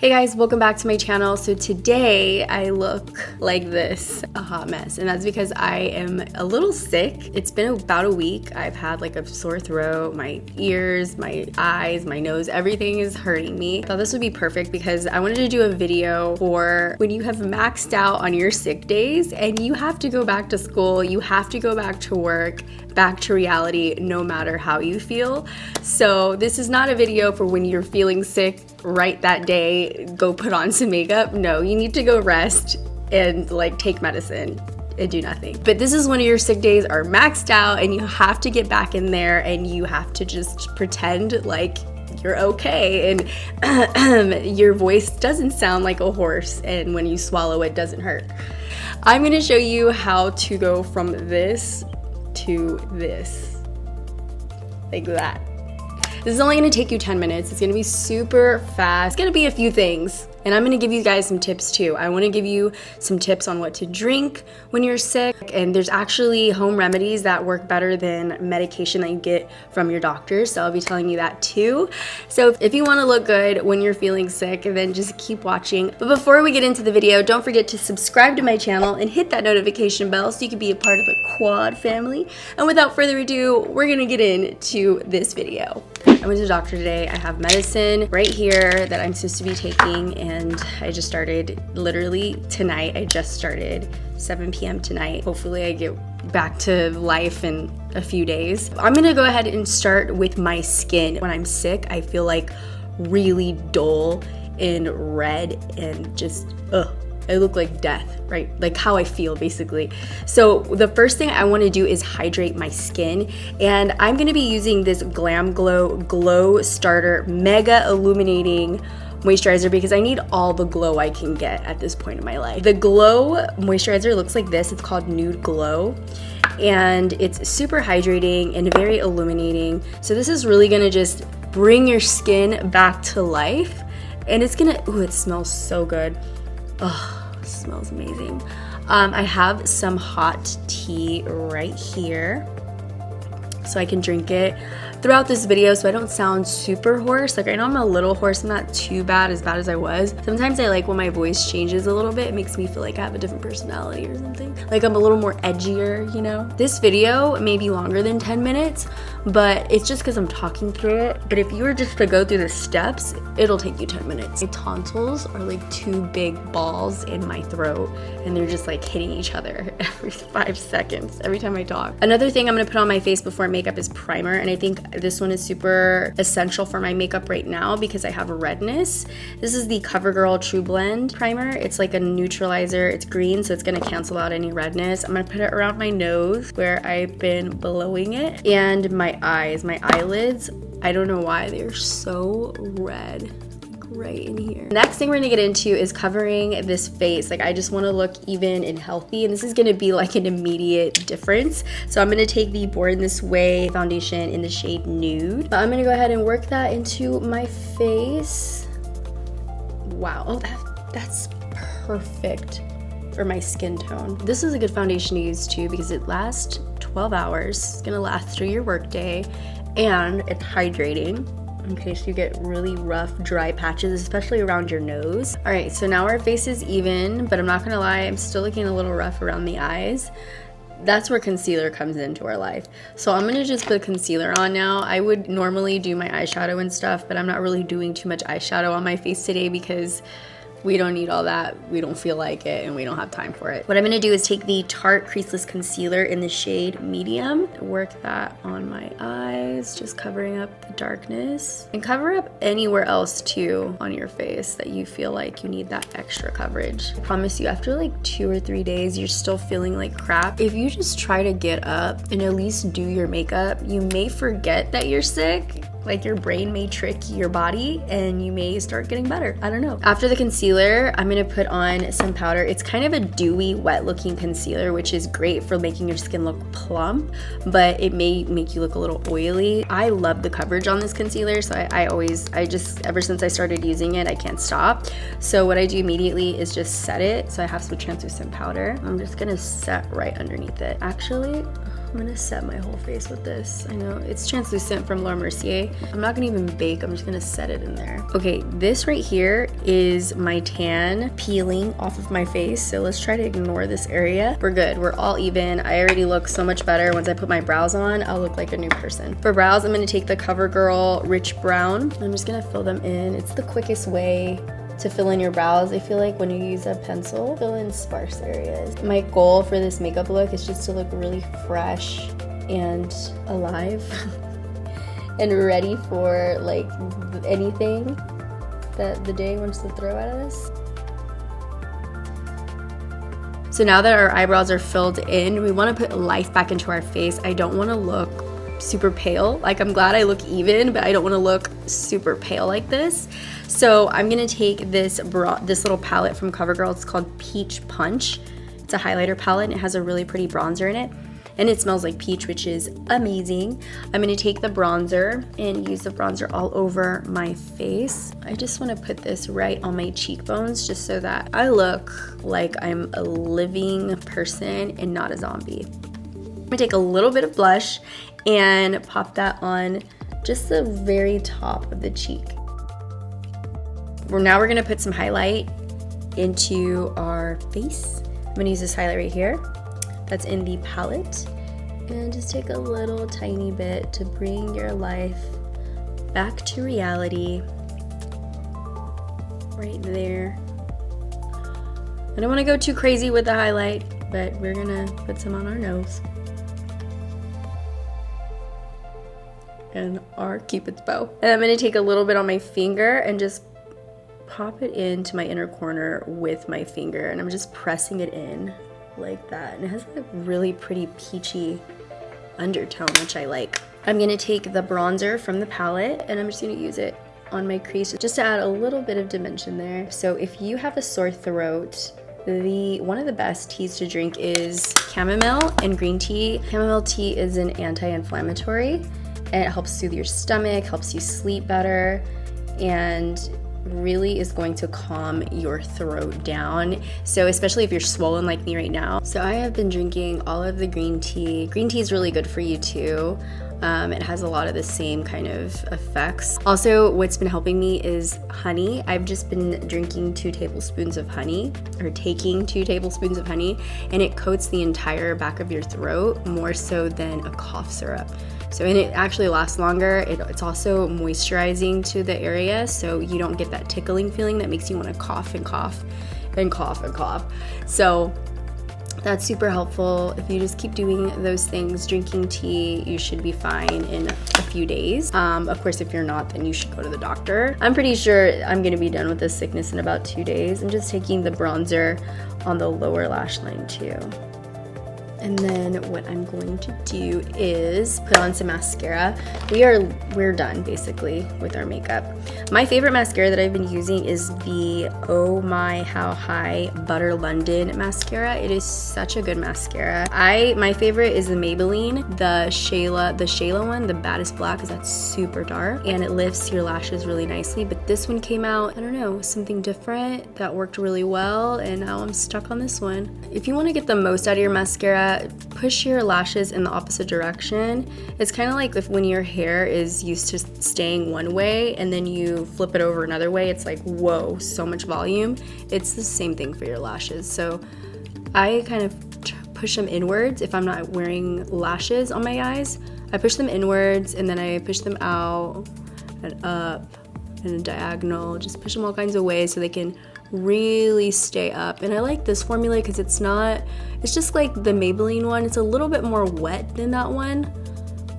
Hey guys, welcome back to my channel. So today I look like this, a hot mess, and that's because I am a little sick. It's been about a week. I've had like a sore throat, my ears, my eyes, my nose, everything is hurting me. I thought this would be perfect because I wanted to do a video for when you have maxed out on your sick days and you have to go back to school, you have to go back to work, back to reality, no matter how you feel. So this is not a video for when you're feeling sick right that day, go put on some makeup. No, you need to go rest and like take medicine and do nothing. But this is when your sick days are maxed out and you have to get back in there and you have to just pretend like you're okay and your voice doesn't sound like a horse and when you swallow it doesn't hurt. I'm gonna show you how to go from this to this, like that. This is only gonna take you 10 minutes. It's gonna be super fast. It's gonna be a few things. And I'm gonna give you guys some tips too. I wanna give you some tips on what to drink when you're sick. And there's actually home remedies that work better than medication that you get from your doctor. So I'll be telling you that too. So if you wanna look good when you're feeling sick, then just keep watching. But before we get into the video, don't forget to subscribe to my channel and hit that notification bell so you can be a part of the quad family. And without further ado, we're gonna get into this video. I went to the doctor today. I have medicine right here that I'm supposed to be taking, and I just started literally tonight. I just started 7 p.m. tonight. Hopefully I get back to life in a few days. I'm gonna go ahead and start with my skin. When I'm sick, I feel like really dull and red and just, I look like death, right? Like how I feel basically. So the first thing I wanna do is hydrate my skin. And I'm gonna be using this GlamGlow Glow Starter Mega Illuminating Moisturizer because I need all the glow I can get at this point in my life. The Glow Moisturizer looks like this. It's called Nude Glow. And it's super hydrating and very illuminating. So this is really gonna just bring your skin back to life. And it's gonna, ooh, it smells so good. Oh, it smells amazing. I have some hot tea right here so I can drink it throughout this video so I don't sound super hoarse. Like I know I'm a little hoarse, I'm not too bad as I was. Sometimes I like when my voice changes a little bit, it makes me feel like I have a different personality or something. Like I'm a little more edgier, you know? This video may be longer than 10 minutes, but it's just because I'm talking through it. But if you were just to go through the steps, it'll take you 10 minutes. My tonsils are like two big balls in my throat and they're just like hitting each other every 5 seconds, every time I talk. Another thing I'm gonna put on my face before makeup is primer, and I think this one is super essential for my makeup right now because I have redness. This is the CoverGirl True Blend primer. It's like a neutralizer. It's green, so it's gonna cancel out any redness. I'm gonna put it around my nose where I've been blowing it, and my eyes, my eyelids. I don't know why they're so red. Right in here. Next thing we're gonna get into is covering this face. Like I just wanna look even and healthy, and this is gonna be like an immediate difference. So I'm gonna take the Born This Way foundation in the shade Nude. But I'm gonna go ahead and work that into my face. Wow, oh that's perfect for my skin tone. This is a good foundation to use too because it lasts 12 hours. It's gonna last through your workday, and it's hydrating in case you get really rough, dry patches, especially around your nose. All right, so now our face is even, but I'm not gonna lie, I'm still looking a little rough around the eyes. That's where concealer comes into our life. So I'm gonna just put concealer on now. I would normally do my eyeshadow and stuff, but I'm not really doing too much eyeshadow on my face today because we don't need all that. We don't feel like it and we don't have time for it. What I'm gonna do is take the Tarte Creaseless Concealer in the shade Medium, work that on my eyes, just covering up the darkness, and cover up anywhere else too on your face that you feel like you need that extra coverage. I promise you, after like 2 or 3 days, you're still feeling like crap. If you just try to get up and at least do your makeup, you may forget that you're sick. Like your brain may trick your body and you may start getting better. I don't know. After the concealer, I'm gonna put on some powder. It's kind of a dewy, wet looking concealer, which is great for making your skin look plump, but it may make you look a little oily. I love the coverage on this concealer, so I just, ever since I started using it, I can't stop. So what I do immediately is just set it. So I have some translucent powder. I'm just gonna set right underneath it. Actually, I'm gonna set my whole face with this. I know it's translucent from Laura Mercier. I'm not gonna even bake, I'm just gonna set it in there. Okay, this right here is my tan peeling off of my face. So let's try to ignore this area. We're good, we're all even. I already look so much better. Once I put my brows on, I'll look like a new person. For brows, I'm gonna take the CoverGirl Rich Brown. I'm just gonna fill them in. It's the quickest way to fill in your brows. I feel like when you use a pencil, fill in sparse areas. My goal for this makeup look is just to look really fresh and alive and ready for like anything that the day wants to throw at us. So now that our eyebrows are filled in, we want to put life back into our face. I don't want to look super pale. Like, I'm glad I look even, but I don't want to look super pale like this. So I'm gonna take this little palette from CoverGirl. It's called Peach Punch. It's a highlighter palette and it has a really pretty bronzer in it. And it smells like peach, which is amazing. I'm gonna take the bronzer and use the bronzer all over my face. I just wanna put this right on my cheekbones just so that I look like I'm a living person and not a zombie. I'm gonna take a little bit of blush and pop that on just the very top of the cheek. Now we're gonna put some highlight into our face. I'm gonna use this highlight right here. That's in the palette. And just take a little tiny bit to bring your life back to reality. Right there. I don't wanna go too crazy with the highlight, but we're gonna put some on our nose. And our Cupid's bow. And I'm gonna take a little bit on my finger and just pop it into my inner corner with my finger, and I'm just pressing it in like that. And it has a really pretty peachy undertone, which I like. I'm gonna take the bronzer from the palette and I'm just gonna use it on my crease just to add a little bit of dimension there. So if you have a sore throat, one of the best teas to drink is chamomile and green tea. Chamomile tea is an anti-inflammatory and it helps soothe your stomach, helps you sleep better, and really is going to calm your throat down. So especially if you're swollen like me right now. So I have been drinking all of the green tea. Green tea is really good for you too. It has a lot of the same kind of effects. Also, what's been helping me is honey. I've just been drinking 2 tablespoons of honey, or taking 2 tablespoons of honey, and it coats the entire back of your throat more so than a cough syrup. So, and it actually lasts longer. It's also moisturizing to the area, so you don't get that tickling feeling that makes you want to cough and cough and cough and cough. So that's super helpful. If you just keep doing those things, drinking tea, you should be fine in a few days. Of course, if you're not, then you should go to the doctor. I'm pretty sure I'm gonna be done with this sickness in about 2 days. I'm just taking the bronzer on the lower lash line too. And then what I'm going to do is put on some mascara. We're done basically with our makeup. My favorite mascara that I've been using is the Oh My How High Butter London mascara. It is such a good mascara. My favorite is the Maybelline, the Shayla one, the Baddest Black, because that's super dark and it lifts your lashes really nicely. But this one came out, I don't know, something different that worked really well, and now I'm stuck on this one. If you want to get the most out of your mascara, push your lashes in the opposite direction. It's kind of like when your hair is used to staying one way and then you flip it over another way, it's like, whoa, so much volume. It's the same thing for your lashes. So I kind of push them inwards. If I'm not wearing lashes on my eyes, I push them inwards and then I push them out and up and diagonal. Just push them all kinds of ways so they can really stay up. And I like this formula because it's just like the Maybelline one. It's a little bit more wet than that one,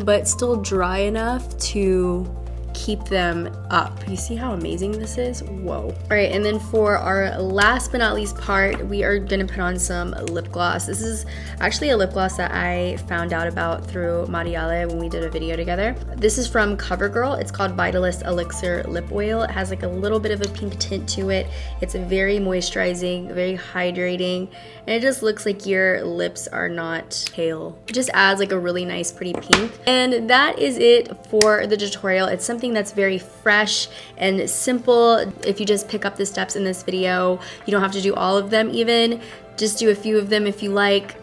but still dry enough to keep them up. You see how amazing this is? Whoa. All right, and then for our last but not least part, we are gonna put on some lip gloss. This is actually a lip gloss that I found out about through Mariale when we did a video together. This is from CoverGirl. It's called Vitalist Elixir Lip Oil. It has like a little bit of a pink tint to it. It's very moisturizing, very hydrating, and it just looks like your lips are not pale. It just adds like a really nice pretty pink. And that is it for the tutorial. It's something that's very fresh and simple. If you just pick up the steps in this video, you don't have to do all of them even. Just do a few of them if you like.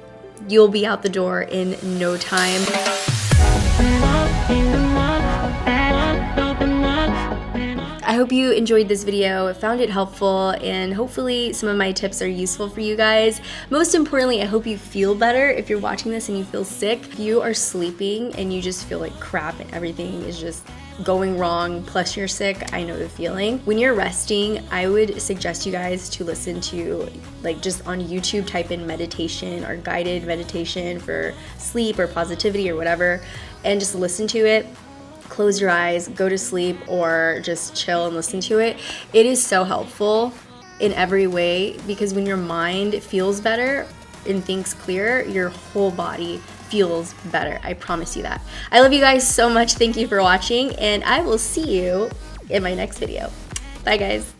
you'll be out the door in no time. I hope you enjoyed this video, found it helpful, and hopefully some of my tips are useful for you guys. Most importantly, I hope you feel better. If you're watching this and you feel sick, if you are sleeping and you just feel like crap and everything is just going wrong, plus you're sick, I know the feeling. When you're resting, I would suggest you guys to listen to, like, just on YouTube, type in meditation or guided meditation for sleep or positivity or whatever, and just listen to it. Close your eyes, go to sleep, or just chill and listen to it. It is so helpful in every way, because when your mind feels better and thinks clearer, your whole body feels better. I promise you that. I love you guys so much. Thank you for watching, and I will see you in my next video. Bye, guys.